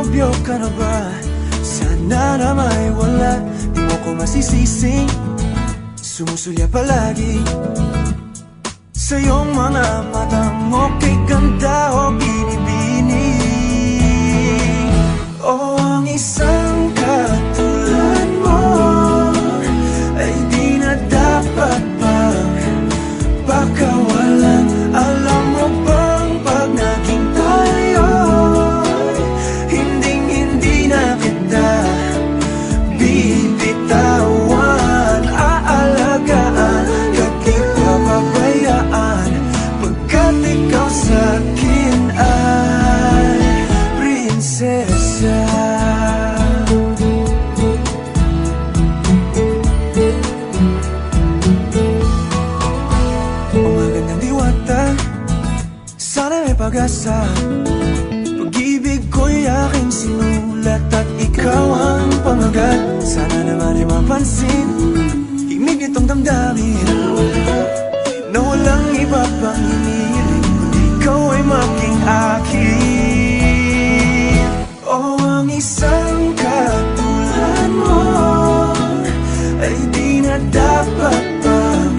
nobyo ka na ba? Sana na may wala, di mo ko masisising sumusulya palagi sa iyong mga matang okay ganda o binibini. O ang isang katulad mo ay di na dapat bang pakawalan. Alam mo bang pag naging tayo, hinding-hindi na kita bibitawan. Aalagaan, di pa pabayaan, pagkat ikaw sa'kin ay prinsesa. Sana may pag-asa, pag-ibig ko'y aking sinulat at ikaw ang pamagat. Sana naman ay mapansin himig nitong damdamin na walang iba pang hinihiling kundi ikaw ay maging akin. O ang isang katulad mo ay di na dapat pang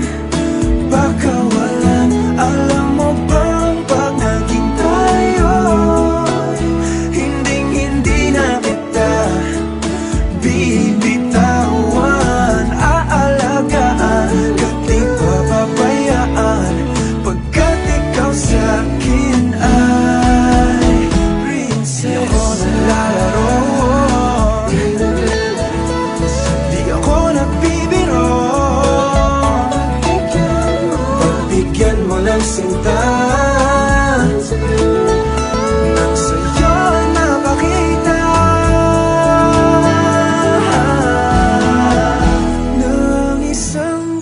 pakawalan. Alam mo ba bibitawan, aalagaan, di pa pabayaan, pagkat ikaw sa'kin ay prinsesa. Di ako naglalaro, di ako nagbibiro, pagbigyan mo ng sinta nang sa'yo napakita.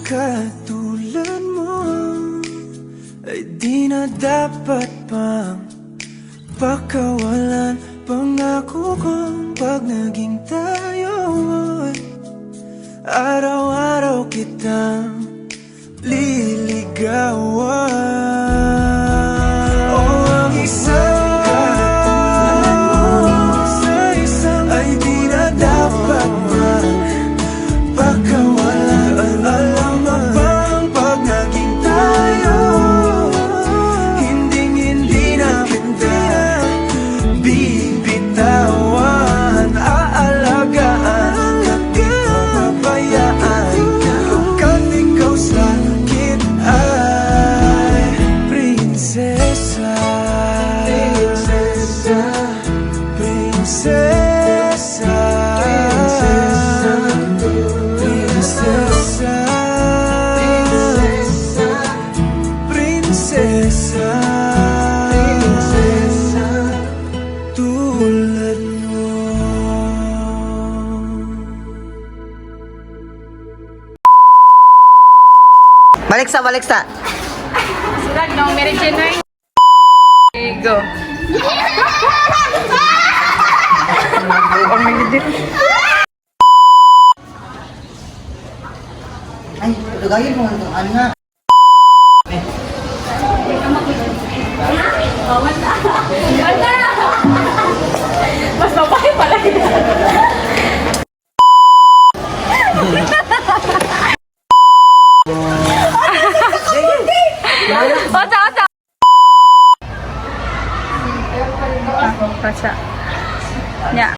Katulad mo ay di na dapat pang pakawalan. Pangako kong pag naging tayo, araw-araw kitang liligawan. O ang isang katulad mo ay di na dapat pang pakawalan. Alam mo bang pag naging tayo, hinding-hindi na kita bibitawan. Aalagaan, di pa pabayaan, pagkat ikaw sa'kin ay prinsesa. Prinsesa, prinsesa, prinsesa, prinsesa, prinsesa, tulad mo. Balik sa. Sulag ng Mary Jane Ray. Go. Ay, lagay mo ito, anak. Mas babae pala yun. Osa. Kasya. Ya.